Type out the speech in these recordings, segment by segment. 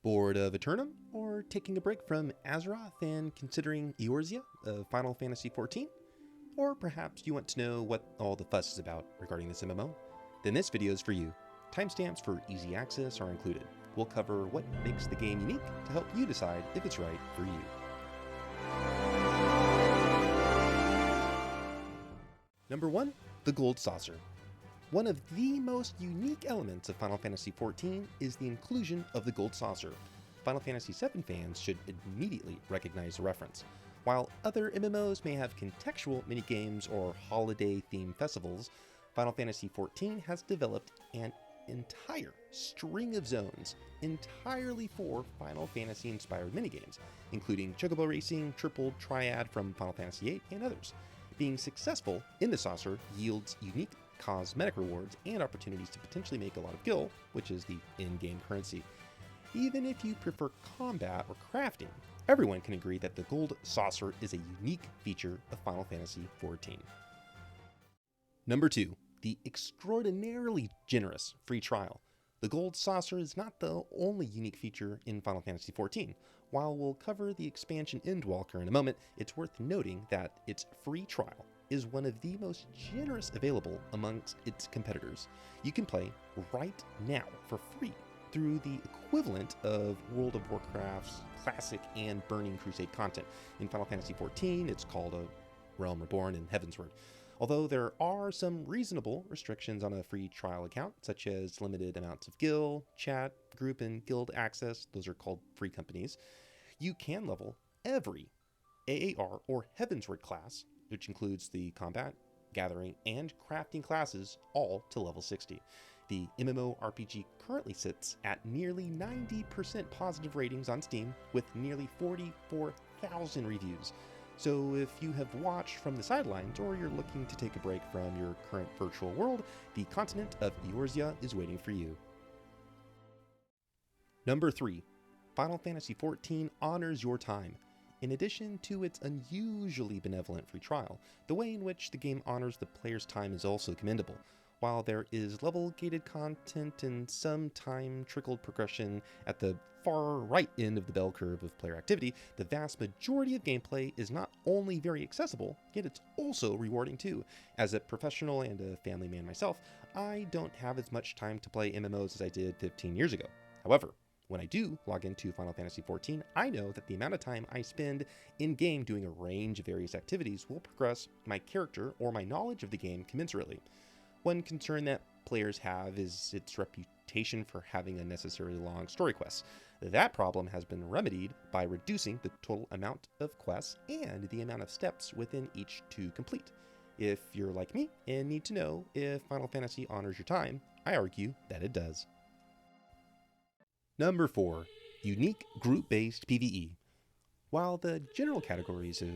Bored of Eternum, or taking a break from Azeroth and considering Eorzea of Final Fantasy XIV? Or perhaps you want to know what all the fuss is about regarding this MMO? Then this video is for you. Timestamps for easy access are included. We'll cover what makes the game unique to help you decide if it's right for you. Number 1. The Gold Saucer. One of the most unique elements of Final Fantasy XIV is the inclusion of the Gold Saucer. Final Fantasy VII fans should immediately recognize the reference. While other MMOs may have contextual minigames or holiday-themed festivals, Final Fantasy XIV has developed an entire string of zones entirely for Final Fantasy-inspired minigames, including Chocobo Racing, Triple Triad from Final Fantasy VIII, and others. Being successful in the saucer yields unique cosmetic rewards and opportunities to potentially make a lot of gil, which is the in-game currency. Even if you prefer combat or crafting, everyone can agree that the Gold Saucer is a unique feature of Final Fantasy XIV. Number 2. The extraordinarily generous free trial. The Gold Saucer is not the only unique feature in Final Fantasy XIV. While we'll cover the expansion Endwalker in a moment, it's worth noting that its free trial is one of the most generous available amongst its competitors. You can play right now for free through the equivalent of World of Warcraft's Classic and Burning Crusade content. In Final Fantasy XIV, it's called a Realm Reborn and Heavensward. Although there are some reasonable restrictions on a free trial account, such as limited amounts of gil, chat, group, and guild access, those are called free companies, you can level every AAR or Heavensward class, which includes the combat, gathering, and crafting classes, all to level 60. The MMORPG currently sits at nearly 90% positive ratings on Steam with nearly 44,000 reviews. So if you have watched from the sidelines or you're looking to take a break from your current virtual world, the continent of Eorzea is waiting for you. Number 3. Final Fantasy XIV honors your time. In addition to its unusually benevolent free trial, the way in which the game honors the player's time is also commendable. While there is level-gated content and some time-trickled progression at the far right end of the bell curve of player activity, the vast majority of gameplay is not only very accessible, yet it's also rewarding too. As a professional and a family man myself, I don't have as much time to play MMOs as I did 15 years ago. However, when I do log into Final Fantasy XIV, I know that the amount of time I spend in-game doing a range of various activities will progress my character or my knowledge of the game commensurately. One concern that players have is its reputation for having unnecessarily long story quests. That problem has been remedied by reducing the total amount of quests and the amount of steps within each to complete. If you're like me and need to know if Final Fantasy honors your time, I argue that it does. Number 4. Unique Group-Based PvE. While the general categories of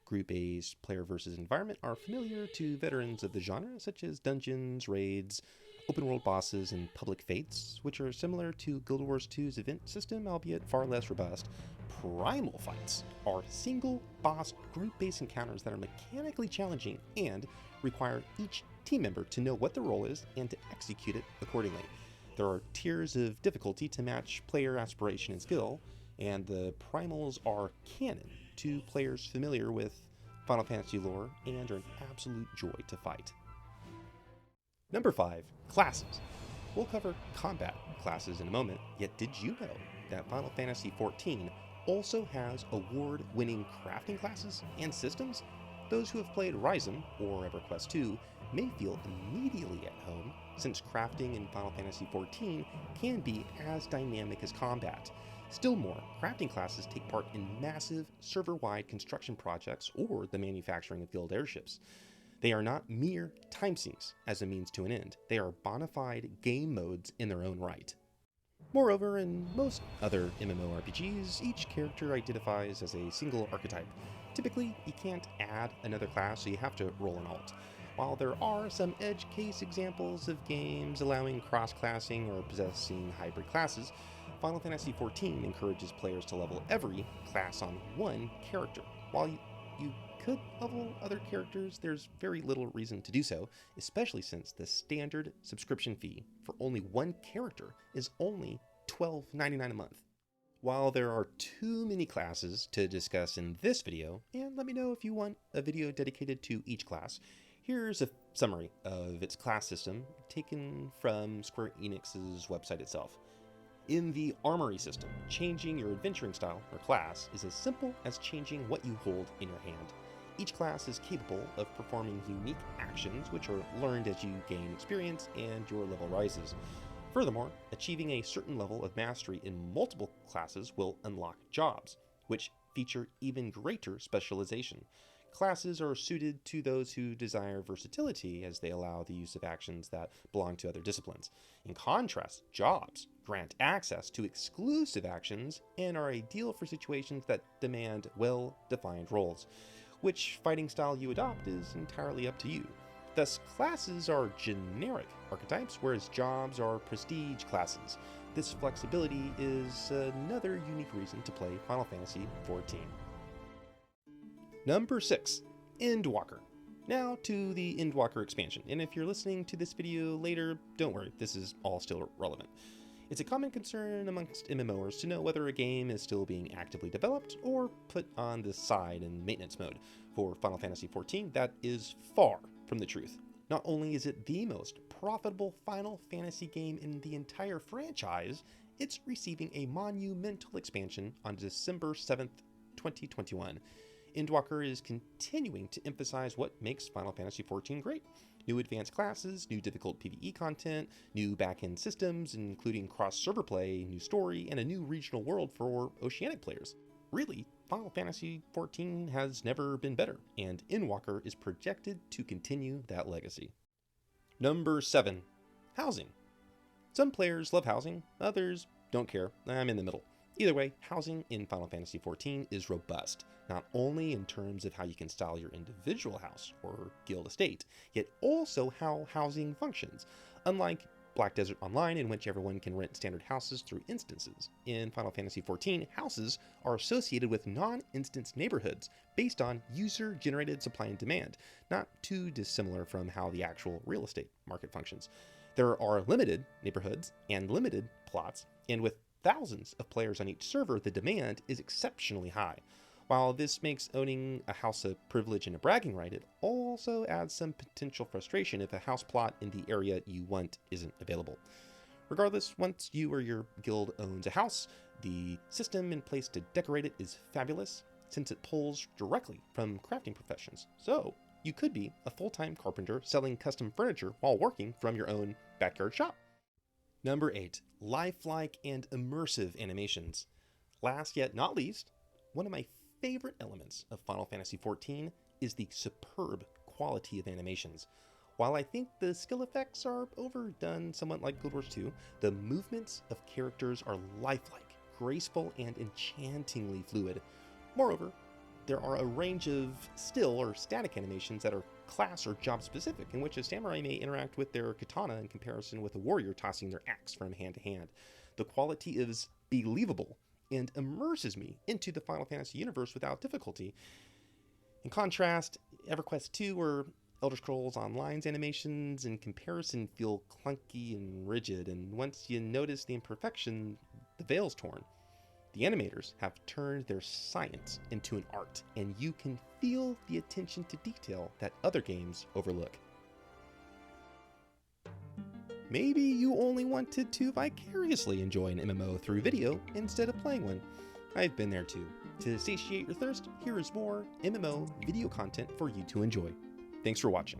group-based player versus environment are familiar to veterans of the genre, such as dungeons, raids, open-world bosses, and public fates, which are similar to Guild Wars 2's event system, albeit far less robust, primal fights are single-boss group-based encounters that are mechanically challenging and require each team member to know what their role is and to execute it accordingly. There are tiers of difficulty to match player aspiration and skill, and the primals are canon to players familiar with Final Fantasy lore and are an absolute joy to fight. Number 5. Classes. We'll cover combat classes in a moment, yet did you know that Final Fantasy XIV also has award-winning crafting classes and systems? Those who have played Rhythm or EverQuest 2 may feel immediately at home, since crafting in Final Fantasy XIV can be as dynamic as combat. Still more, crafting classes take part in massive server-wide construction projects or the manufacturing of guild airships. They are not mere time sinks as a means to an end. They are bona fide game modes in their own right. Moreover, in most other MMORPGs, each character identifies as a single archetype. Typically, you can't add another class, so you have to roll an alt. While there are some edge case examples of games allowing cross-classing or possessing hybrid classes, Final Fantasy XIV encourages players to level every class on one character. While you could level other characters, there's very little reason to do so, especially since the standard subscription fee for only one character is only $12.99 a month. While there are too many classes to discuss in this video, and let me know if you want a video dedicated to each class, here's a summary of its class system taken from Square Enix's website itself. In the Armory system, changing your adventuring style or class is as simple as changing what you hold in your hand. Each class is capable of performing unique actions which are learned as you gain experience and your level rises. Furthermore, achieving a certain level of mastery in multiple classes will unlock jobs, which feature even greater specialization. Classes are suited to those who desire versatility as they allow the use of actions that belong to other disciplines. In contrast, jobs grant access to exclusive actions and are ideal for situations that demand well-defined roles. Which fighting style you adopt is entirely up to you. Thus, classes are generic archetypes, whereas jobs are prestige classes. This flexibility is another unique reason to play Final Fantasy XIV. Number 6. Endwalker. Now to the Endwalker expansion, and if you're listening to this video later, don't worry, this is all still relevant. It's a common concern amongst MMOers to know whether a game is still being actively developed or put on the side in maintenance mode. For Final Fantasy XIV, that is far from the truth. Not only is it the most profitable Final Fantasy game in the entire franchise, it's receiving a monumental expansion on December 7th, 2021. Endwalker is continuing to emphasize what makes Final Fantasy XIV great. New advanced classes, new difficult PvE content, new back-end systems, including cross-server play, new story, and a new regional world for Oceanic players. Really, Final Fantasy XIV has never been better, and Endwalker is projected to continue that legacy. Number 7. Housing. Some players love housing, others don't care. I'm in the middle. Either way, housing in Final Fantasy XIV is robust, not only in terms of how you can style your individual house or guild estate, yet also how housing functions. Unlike Black Desert Online, in which everyone can rent standard houses through instances, in Final Fantasy XIV, houses are associated with non-instance neighborhoods based on user-generated supply and demand, not too dissimilar from how the actual real estate market functions. There are limited neighborhoods and limited plots, and with thousands of players on each server, the demand is exceptionally high. While this makes owning a house a privilege and a bragging right, it also adds some potential frustration if a house plot in the area you want isn't available. Regardless, once you or your guild owns a house, the system in place to decorate it is fabulous, since it pulls directly from crafting professions. So, you could be a full-time carpenter selling custom furniture while working from your own backyard shop. Number 8. Lifelike and immersive animations. Last yet not least, one of my favorite elements of Final Fantasy XIV is the superb quality of animations. While I think the skill effects are overdone somewhat like Guild Wars 2, the movements of characters are lifelike, graceful, and enchantingly fluid. Moreover, there are a range of still or static animations that are class or job specific, in which a samurai may interact with their katana in comparison with a warrior tossing their axe from hand to hand. The quality is believable and immerses me into the Final Fantasy universe without difficulty. In contrast, EverQuest 2 or Elder Scrolls Online's animations in comparison feel clunky and rigid, and once you notice the imperfection, the veil's torn. The animators have turned their science into an art, and you can feel the attention to detail that other games overlook. Maybe you only wanted to vicariously enjoy an MMO through video instead of playing one. I've been there too. To satiate your thirst, here is more MMO video content for you to enjoy. Thanks for watching.